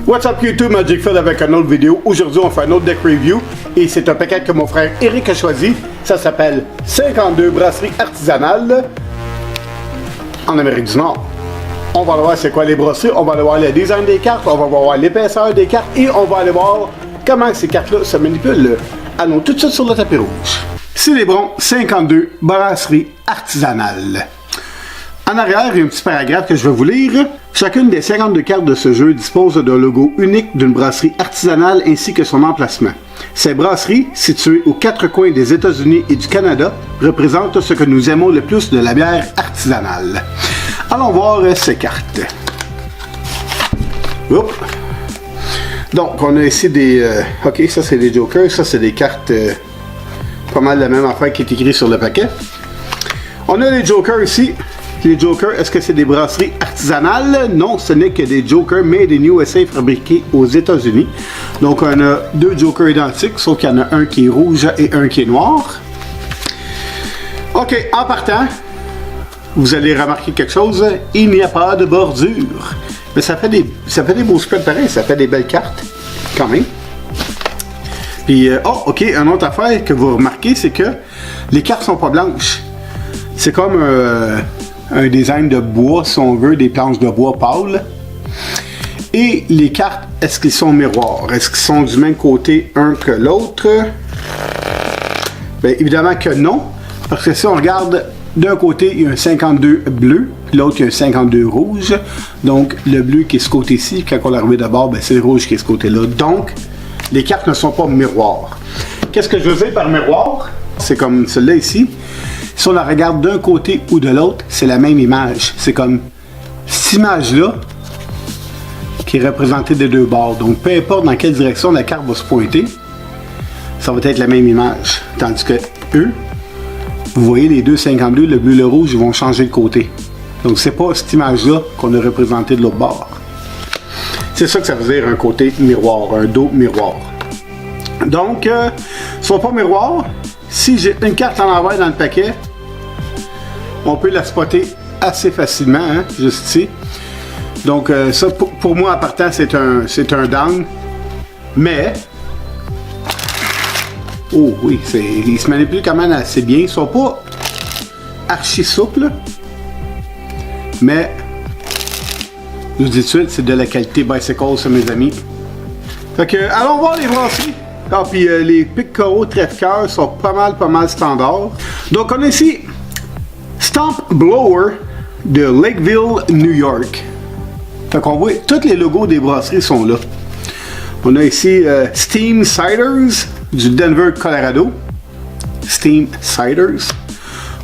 What's up YouTube, Magic Phil avec une autre vidéo. Aujourd'hui, on fait un autre deck review et c'est un paquet que mon frère Eric a choisi. Ça s'appelle 52 brasseries artisanales en Amérique du Nord. On va aller voir c'est quoi les brasseries, on va aller voir le design des cartes, on va voir l'épaisseur des cartes et on va aller voir comment ces cartes-là se manipulent. Allons tout de suite sur le tapis rouge. Célébrons 52 brasseries artisanales. En arrière, il y a un petit paragraphe que je vais vous lire. Chacune des 52 cartes de ce jeu dispose d'un logo unique d'une brasserie artisanale ainsi que son emplacement. Ces brasseries, situées aux quatre coins des États-Unis et du Canada, représentent ce que nous aimons le plus de la bière artisanale. Allons voir ces cartes. Oups. Donc, on a ici des... ok, ça c'est des jokers, ça c'est des cartes pas mal la même affaire qui est écrit sur le paquet. On a les jokers ici. Les jokers, est-ce que c'est des brasseries artisanales? Non, ce n'est que des jokers made in USA fabriqués aux États-Unis. Donc, on a deux jokers identiques, sauf qu'il y en a un qui est rouge et un qui est noir. Ok, en partant, vous allez remarquer quelque chose, il n'y a pas de bordure. Mais ça fait des beaux spreads pareils, ça fait des belles cartes, quand même. Puis, oh, ok, une autre affaire que vous remarquez, c'est que les cartes sont pas blanches. C'est comme un design de bois, si on veut, des planches de bois pâles. Et les cartes, est-ce qu'ils sont miroirs? Est-ce qu'ils sont du même côté un que l'autre? Bien, évidemment que non. Parce que si on regarde, d'un côté, il y a un 52 bleu, puis l'autre, il y a un 52 rouge. Donc, le bleu qui est ce côté-ci, quand on l'a remis d'abord, ben, c'est le rouge qui est ce côté-là. Donc, les cartes ne sont pas miroirs. Qu'est-ce que je veux dire par miroir? C'est comme celle-là ici. Si on la regarde d'un côté ou de l'autre, c'est la même image. C'est comme cette image-là qui est représentée des deux bords. Donc, peu importe dans quelle direction la carte va se pointer, ça va être la même image. Tandis que eux, vous voyez les deux 52, le bleu et le rouge, ils vont changer de côté. Donc, c'est pas cette image-là qu'on a représentée de l'autre bord. C'est ça que ça veut dire un côté miroir, un dos miroir. Donc, ils ne sont pas miroirs. Si j'ai une carte en envers dans le paquet, on peut la spotter assez facilement, hein, juste ici. Donc, ça, pour moi, en partant, c'est un down. Mais, oh oui, ils se manipulent quand même assez bien. Ils ne sont pas archi souples, mais, je vous dis tout de suite, c'est de la qualité bicycle, ça, mes amis. Fait que, allons voir les brasseries. Ah, puis les pics KO trèfle-cœur sont pas mal standards. Donc, on a ici Stomp Blower de Lakeville, New York. Fait qu'on voit, tous les logos des brasseries sont là. On a ici Steam Ciders du Denver, Colorado. Steam Ciders.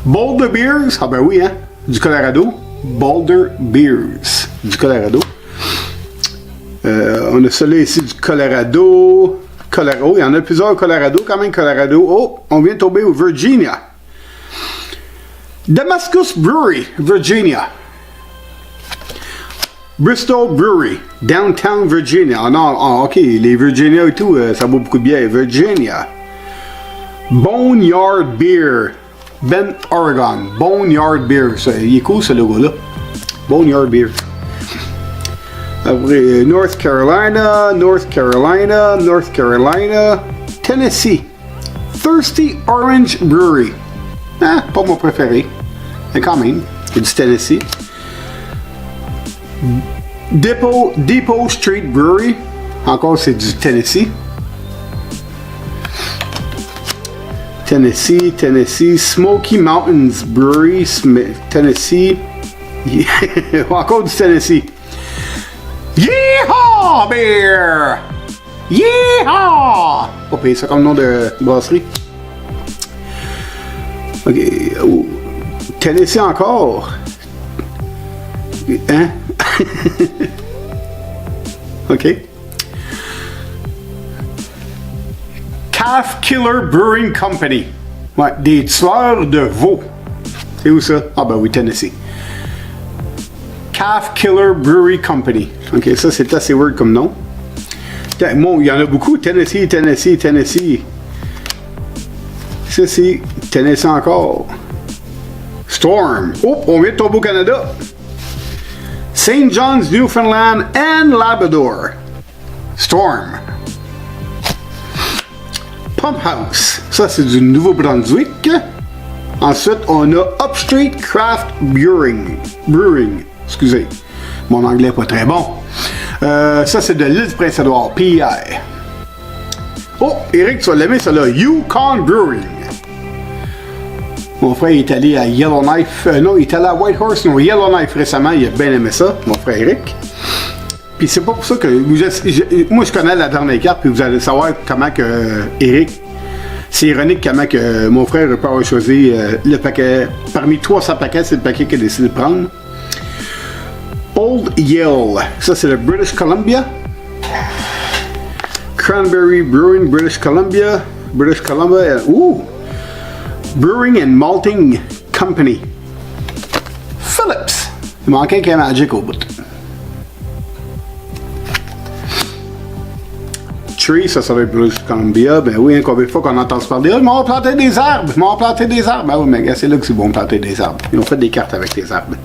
Boulder Beers, ah ben oui, hein, du Colorado. Boulder Beers du Colorado. On a celui-là ici du Colorado. Il y en a plusieurs au Colorado, quand même Colorado. Oh, on vient de tomber au Virginia. Damascus Brewery, Virginia. Bristol Brewery, Downtown Virginia. Ah non, ok, les Virginia et tout, ça vaut beaucoup de bière. Virginia. Boneyard Beer, Bend, Oregon. Boneyard Beer, il est cool ce logo-là. Boneyard Beer. Après, North Carolina, Tennessee. Thirsty Orange Brewery. Ah, pas mon préféré. Mais quand même, c'est du Tennessee. Depot Street Brewery. Encore, c'est du Tennessee. Tennessee. Smoky Mountains Brewery, Tennessee. Encore du Tennessee. Yeehaw Beer! Yeehaw! Pas payer ça comme nom de brasserie. Ok. Oh. Tennessee encore. Hein? Ok. Calf Killer Brewing Company. Ouais, des tueurs de veaux. C'est où ça? Ah ben oui, Tennessee. Calf Killer Brewery Company. Ok, ça c'est assez weird comme nom. Bon, il y en a beaucoup. Tennessee. Ça c'est Tennessee encore. Storm. Oh, on vient de tomber au Canada. St. John's, Newfoundland and Labrador. Storm. Pump House. Ça, c'est du Nouveau-Brunswick. Ensuite, on a Upstreet Craft Brewing. Excusez. Mon anglais n'est pas très bon. Ça, c'est de l'île du Prince-Édouard. PI. Oh, Eric, tu vas l'aimer, ça là. Yukon Brewing. Mon frère est allé à Yellowknife. Non, il est allé à Whitehorse, non, Yellowknife récemment. Il a bien aimé ça, mon frère Eric. Puis c'est pas pour ça que... moi, je connais la dernière carte, puis vous allez savoir comment que Eric... C'est ironique comment que mon frère n'a pas avoir choisi le paquet... Parmi 300 paquets, c'est le paquet qu'il a décidé de prendre. Old Yale. Ça, c'est le British Columbia. Cranberry Brewing, British Columbia. Ouh! Brewing and Malting Company. Phillips. Il manquait qu'un Magic au bout. Tree, ça serait British Columbia. Ben oui, combien de fois qu'on entend se parler. Ils m'ont planté des arbres. Ben oui, mais c'est là que c'est bon planter des arbres. Ils ont fait des cartes avec des arbres.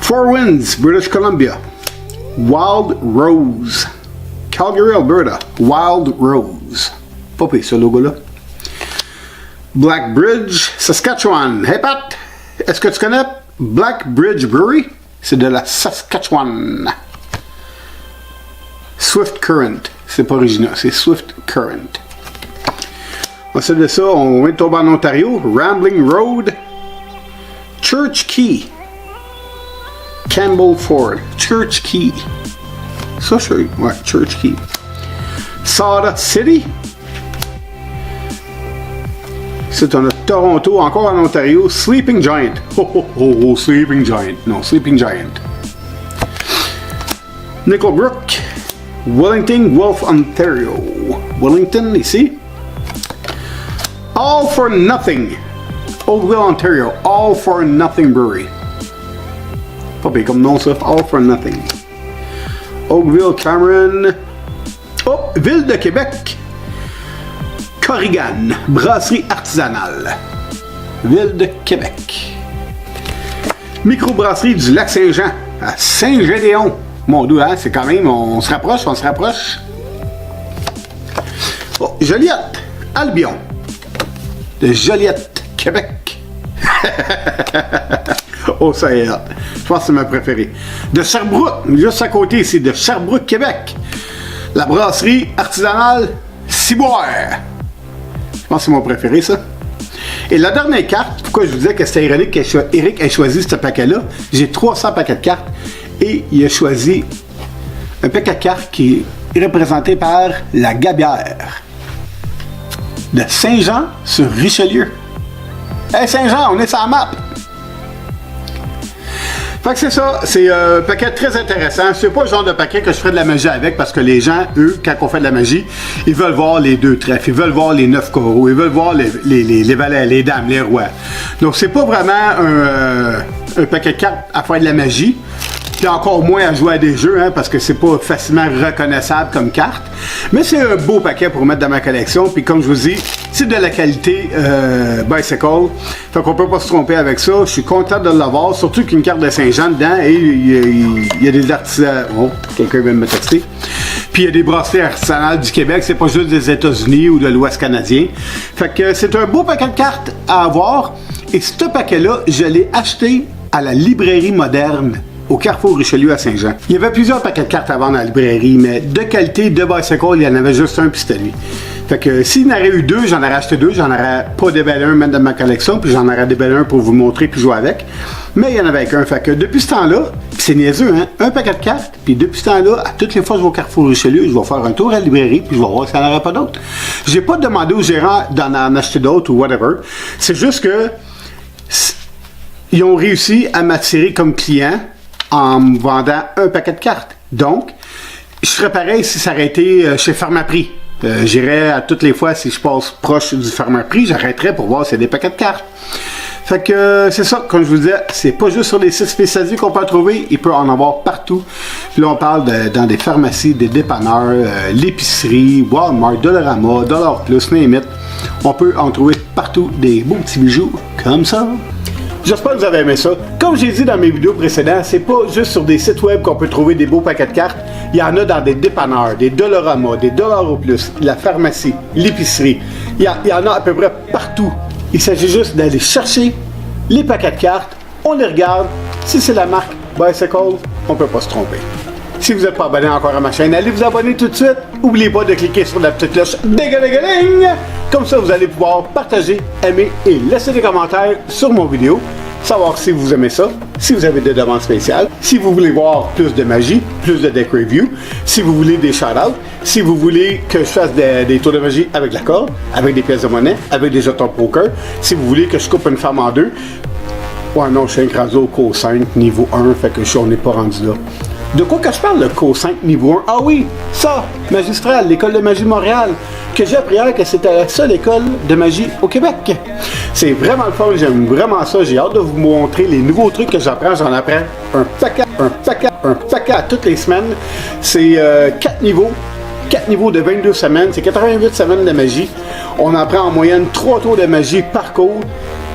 Four Winds, British Columbia. Wild Rose. Calgary, Alberta. Wild Rose. Pas payé ce logo-là. Black Bridge, Saskatchewan. Hey Pat, est-ce que tu connais Black Bridge Brewery? C'est de la Saskatchewan. Swift Current. C'est pas original, c'est Swift Current. Ensuite de ça, on vient de tomber en Ontario. Rambling Road. Church Key. Campbell Ford. Church Key. Ça, je sais. Ouais, Church Key. Sawdust City. C'est en Toronto, encore en Ontario. Sleeping Giant. Oh, Sleeping Giant. Non, Sleeping Giant. Nickelbrook. Wellington, Guelph, Ontario. Wellington, ici. All for Nothing. Oakville, Ontario. All for Nothing Brewery. Pas pire comme nom ça. All for Nothing. Oakville, Cameron. Oh, Ville de Québec. Corrigan. Brasserie artisanale. Ville de Québec. Microbrasserie du Lac-Saint-Jean. À Saint-Gédéon. Mon Dieu, hein, c'est quand même... On se rapproche. Oh, Joliette. Albion. De Joliette, Québec. Oh, ça y est. Je pense que c'est ma préférée. De Sherbrooke, juste à côté ici, de Sherbrooke, Québec. La brasserie artisanale Ciboire. Je pense que c'est mon préféré, ça. Et la dernière carte, pourquoi je vous disais que c'était ironique qu'Éric ait choisi ce paquet-là, j'ai 300 paquets de cartes et il a choisi un paquet de cartes qui est représenté par la Gabière de Saint-Jean sur Richelieu. Hey Saint-Jean, on est sur la map! Fait que c'est ça, c'est un paquet très intéressant. C'est pas le genre de paquet que je ferais de la magie avec parce que les gens, eux, quand on fait de la magie, ils veulent voir les 2 trèfles, ils veulent voir les 9 coraux, ils veulent voir les valets, les dames, les rois. Donc c'est pas vraiment un paquet de cartes à faire de la magie. Puis encore moins à jouer à des jeux, hein, parce que c'est pas facilement reconnaissable comme carte. Mais c'est un beau paquet pour mettre dans ma collection. Puis comme je vous dis, c'est de la qualité Bicycle. Fait qu'on peut pas se tromper avec ça. Je suis content de l'avoir, surtout qu'une carte de Saint-Jean dedans. Et il y a des artisans... Oh, quelqu'un vient de me texter. Puis il y a des brasseries artisanales du Québec. C'est pas juste des États-Unis ou de l'Ouest canadien. Fait que c'est un beau paquet de cartes à avoir. Et ce paquet-là, je l'ai acheté à la librairie moderne au Carrefour Richelieu à Saint-Jean. Il y avait plusieurs paquets de cartes à vendre à la librairie, mais de qualité, de Bicycle, il y en avait juste un, puis c'était lui. Fait que s'il y en aurait eu 2, j'en aurais acheté 2, j'en aurais pas déballé un mettre dans ma collection, puis j'en aurais déballé un pour vous montrer puis jouer avec. Mais il y en avait qu'un. Fait que depuis ce temps-là, c'est niaiseux, hein, un paquet de cartes, puis depuis ce temps-là, à toutes les fois que je vais au Carrefour Richelieu, je vais faire un tour à la librairie, puis je vais voir s'il n'y en aurait pas d'autres. J'ai pas demandé au gérant d'en acheter d'autres ou whatever. C'est juste que ils ont réussi à m'attirer comme client en me vendant un paquet de cartes. Donc, je ferais pareil si ça aurait été chez Pharmaprix. J'irais à toutes les fois, si je passe proche du Pharmaprix, j'arrêterais pour voir s'il y a des paquets de cartes. Fait que c'est ça, comme je vous disais, c'est pas juste sur les sites spécialisés qu'on peut en trouver, il peut en avoir partout. Puis là, on parle dans des pharmacies, des dépanneurs, l'épicerie, Walmart, Dollarama, Dollar Plus, name it. On peut en trouver partout des beaux petits bijoux comme ça. J'espère que vous avez aimé ça. Comme j'ai dit dans mes vidéos précédentes, c'est pas juste sur des sites web qu'on peut trouver des beaux paquets de cartes. Il y en a dans des dépanneurs, des Dollarama, des Dollars au plus, la pharmacie, l'épicerie. Il y en a à peu près partout. Il s'agit juste d'aller chercher les paquets de cartes, on les regarde. Si c'est la marque Bicycle, on ne peut pas se tromper. Si vous n'êtes pas abonné encore à ma chaîne, allez vous abonner tout de suite. N'oubliez pas de cliquer sur la petite cloche dégueuling. Comme ça, vous allez pouvoir partager, aimer et laisser des commentaires sur mon vidéo. Savoir si vous aimez ça, si vous avez des demandes spéciales, si vous voulez voir plus de magie, plus de deck review, si vous voulez des shout-outs, si vous voulez que je fasse des tours de magie avec la corde, avec des pièces de monnaie, avec des jetons poker, si vous voulez que je coupe une femme en deux. Ouais, non, je suis incrasé au Co 5 niveau 1, fait que on n'est pas rendu là. De quoi que je parle, le Co 5 niveau 1? Ah oui, ça, Magistral, l'école de magie de Montréal, que j'ai appris hier que c'était la seule école de magie au Québec. C'est vraiment le fun, j'aime vraiment ça, j'ai hâte de vous montrer les nouveaux trucs que j'apprends un paquet à toutes les semaines. C'est 4 niveaux de 22 semaines, c'est 88 semaines de magie. On apprend en moyenne 3 tours de magie par cours.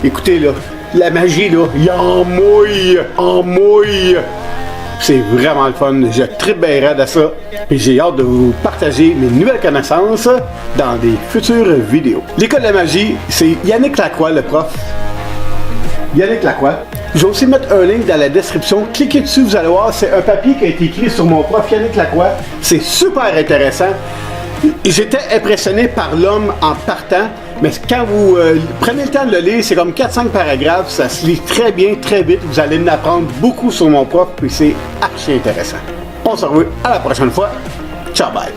Écoutez là, la magie là, il en mouille. C'est vraiment le fun, je tripe bien raide à ça et j'ai hâte de vous partager mes nouvelles connaissances dans des futures vidéos. L'école de la magie, c'est Yannick Lacroix, le prof. Yannick Lacroix. Je vais aussi mettre un link dans la description. Cliquez dessus, vous allez voir, c'est un papier qui a été écrit sur mon prof Yannick Lacroix. C'est super intéressant. J'étais impressionné par l'homme en partant, mais quand vous prenez le temps de le lire, c'est comme 4-5 paragraphes, ça se lit très bien, très vite, vous allez en apprendre beaucoup sur mon prof, puis c'est archi intéressant. On se revoit à la prochaine fois. Ciao, bye!